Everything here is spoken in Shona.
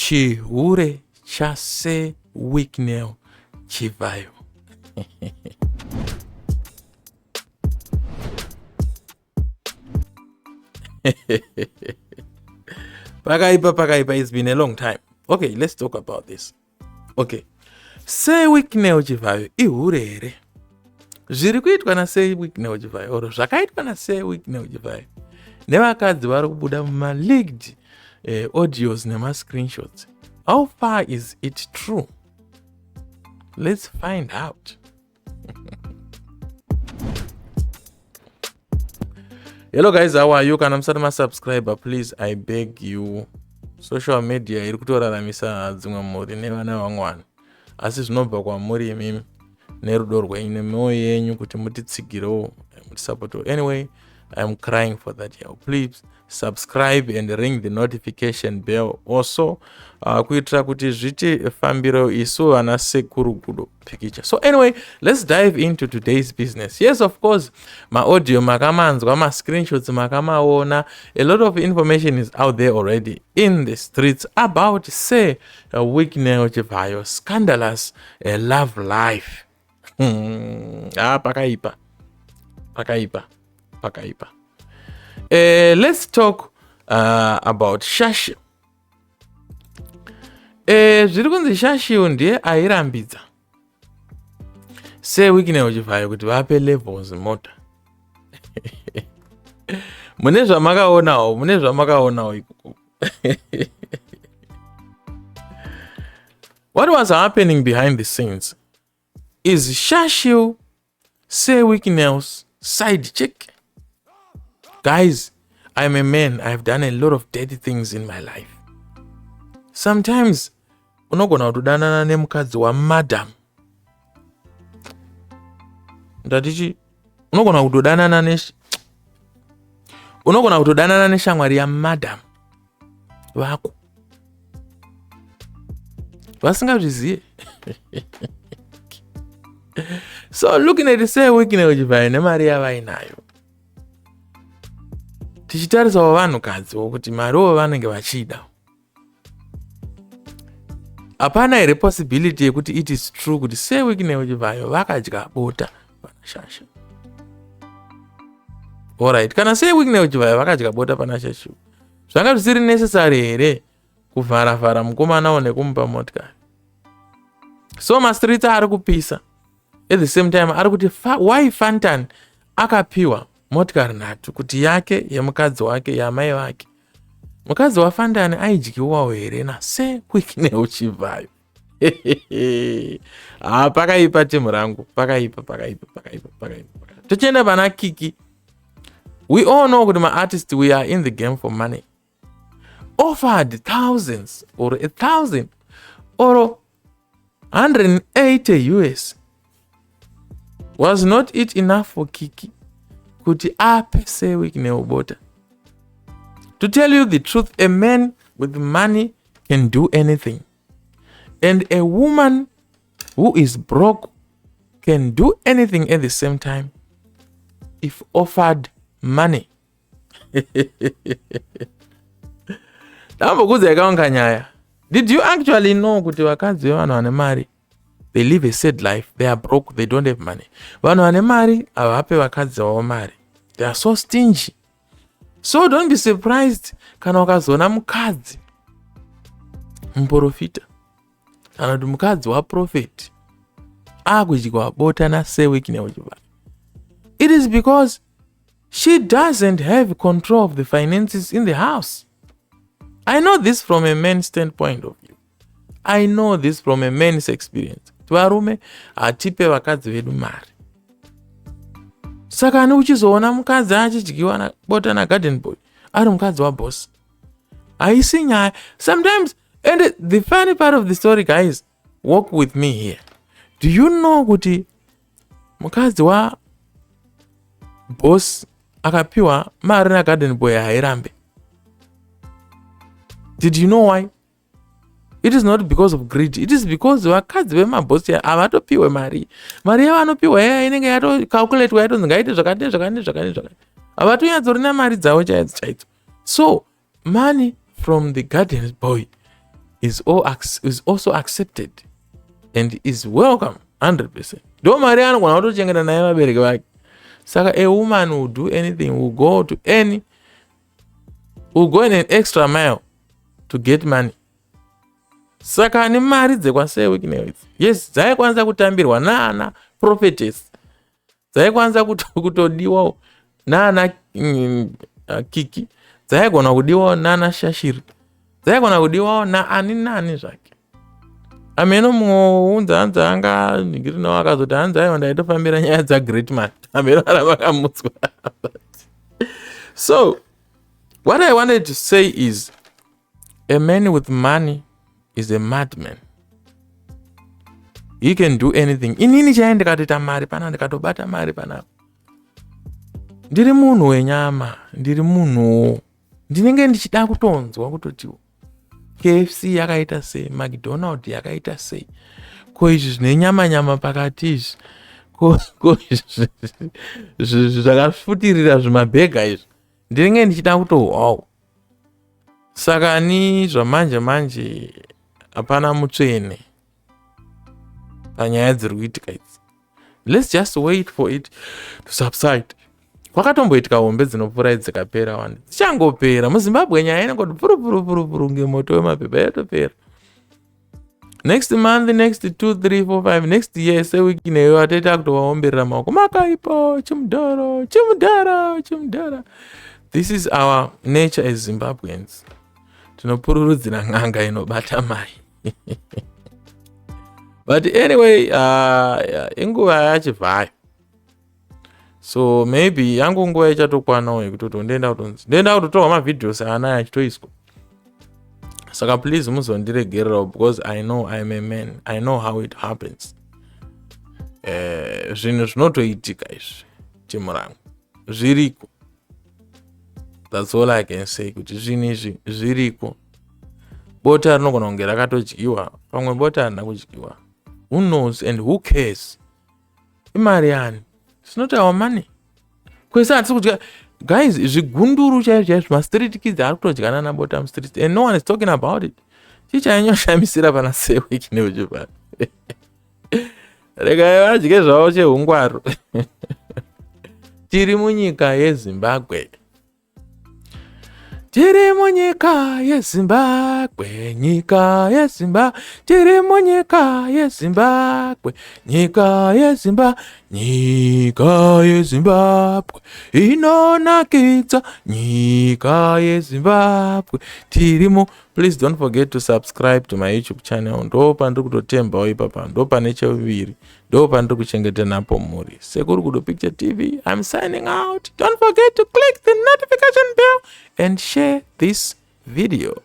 chihure chase Wicknel chivayo. Pakaipa, it's been a long time. Okay, let's talk about this. Okay, se Wicknel chivayo ihure here. Zviri kuitwa na se Wicknel chivayo oro zvakaitwa na se Wicknel chivayo nevakadzi vari kubuda muma-leaked audios nema-screenshots. How far is it true? Let's find out. Hello guys, how are you? Kana musati masubscriber, please, I beg you. Social media iri kutoraramisa dzimwe mhuri nevana vamwe. Asi zvinobva kwamuri imimi nerudo rwenyu nemwoyo yenyu kuti mutitsigirewo, mutisapotewo. Anyway, I'm crying for that here. Please subscribe and ring the notification bell also kuitira kuti zviti fambiro isu vana sekuru kudo pikicha. So anyway, let's dive into today's business. Yes, of course, my audio makamanzwa, my screenshots makamaona. A lot of information is out there already in the streets about say Wicknel chivayo scandalous love life. Pakaipa. Let's talk about Shashi. Zviri kunzi Shashi ndiye airambidza se Wicknel chivayo kuti vape levels mota. Mune zvamakaonawo ikoko. What was happening behind the scenes is Shashi se Wicknel's side chick. Guys, I'm a man. I've done a lot of dirty things in my life. Sometimes, unogona kutodanana nemukadzi wa madam. Ndatichi, unogona kutodanana neshamwari ya madam vako. Vasingazvizive. So looking at the say Wicknel chivayo nemari yavainayo. Tichitarisa vanhukadzi kuti mariwo vanenge vachida. Hapana here possibility yekuti it is true kuti se Wicknel chivayo vakadya bota pana Shasha. Alright, kana se Wicknel chivayo vakadya bota pana Shasha, zvanga zvisiri necessary here kuvharavhara mukomana nekumupa motikari. So ma-streets ari kupisa. At the same time ari kuti why Fantan akapiwa motikari nhatu kuti yake yemukadzi wake yamai vake. Mukadzi waFantan aidyiwawo here nase Wicknel chivayo. Pakaipa timu rangu, pakaipa. Tochienda pana Kiki. We all know kuti ma-artists, we are in the game for money. Offered thousands or 1,000 or 180 US. Was not it enough for Kiki? Kuti ape se Wicknel bota. To tell you the truth, a man with money can do anything. And a woman who is broke can do anything at the same time if offered money. Did you actually know kuti vakadzi vevanhu vane mari, they live a sad life, they are broke, they don't have money. Vanhu vane mari havape vakadzi vavo mari. They are so stingy. So don't be surprised kana ukazoona mukadzi muprofita kana kuti mukadzi waprofeti akudyiwa bota nase Wicknel chivayo. It is because she doesn't have control of the finances in the house. I know this from a man's standpoint of view. I know this from a man's experience. Varume hatipe vakadzi vedu mari. Saka uchizoona mukadzi achidyiwa bota nagarden boy ari mukadzi waboss. Haisi nyaya. Sometimes, and the funny part of the story, guys, walk with me here. Do you know kuti mukadzi wa boss akapiwa mari nagarden boy hairambe? Did you know why? It is not because of greed. It is because vakadzi vemabosi havatopiwe mari. Mari yavanopiwa inenge yatocalculatwa yatonzi ngaite zvakati. Havatonyatsorina mari dzavo chaidzo. So, money from the garden boy is also accepted and is welcome 100%. Ndo mari anogona kutochengeta naye vabereki vake. Saka a woman will do anything, will go in an extra mile to get money. Saka ni mari dzekwasei Wicknel. Yes, dzaikwanisa kutambirwa naana prophetess. Dzaikwanisa kutodiwa naana Kiki. Dzaigona kudiwa naana Shashiri. Dzaigona kudiwa naani nani zvake. Ameno muunza hanza anga ningirina wakazoti hanza aiwa ndaitofambira nyaya dzaGreat Man. Ameno arabakamutswa. So, what I wanted to say is, a man with money is a madman. He can do anything. Inini chaende katita mari pana ndikatobata mari pana. Ndiri munhu wenyama, ndiri munhu. Ndinenge ndichida kutonzwa kutotiwo. KFC yakaita sei, McDonald yakaita sei. Ko izvi zvine nyama pakati izvi. Ko zvakafutirira zvimabhega izvi. Ndinenge ndichida wow. Saka ni zvamanje hapana mutsvene panyaya dziri kuitika idzi. Let's just wait for it to subside. Kwakatomboitika hombe dzinopfuura idzi dzikapera wani. Dzichangopera muZimbabwe nyaya inongoti puru ngemoto wemapepa yatopera. Next month, next 2, 3, 4, 5, next year seWicknel ateta kutovaomberera maoko makaipo chimudhara. This is our nature as Zimbabweans. Tinopururudzira ng'anga inobata mai. But anyway, inguva yachivhayo. So maybe yangu nguva ichatokwana yekuti ndenda kutotorwa mavideos ana achitoiswa. Saka please muzondiregererawo because I know I'm a man. I know how it happens. Zvinhu zvinotoitika izvi chimurangu. Zviriko. That's all I can say. Kuti zvinhu izvi zviriko. Bota rinogona kunge rakatodyiwa. Pamwe bota harina kudyiwa. Who knows and who cares? Imari yani. It's not our money. Kwese hatisi kudya. Guys, zvigunduru chaizvo ma-street kids ari kutodyana nabottom street and no one is talking about it. Chichanyoshamisa pana seWicknel chipano. Regai vadye zvavo chehungwaru. Tiri munyika yeZimbabwe. Tiri munyika yeZimbabwe, nyika yeZimbabwe. Tiri munyika yeZimbabwe, nyika yeZimbabwe. Inonakidza nyika yeZimbabwe. Tirimo. Please don't forget to subscribe to my YouTube channel. Ndo pandiri kutotembawo ipapa. Ndo pane cheviri. Ndo pandiri kuchengeta napo muri. Sekuru Kudo Picture TV. I'm signing out. Don't forget to click the notification bell and share this video.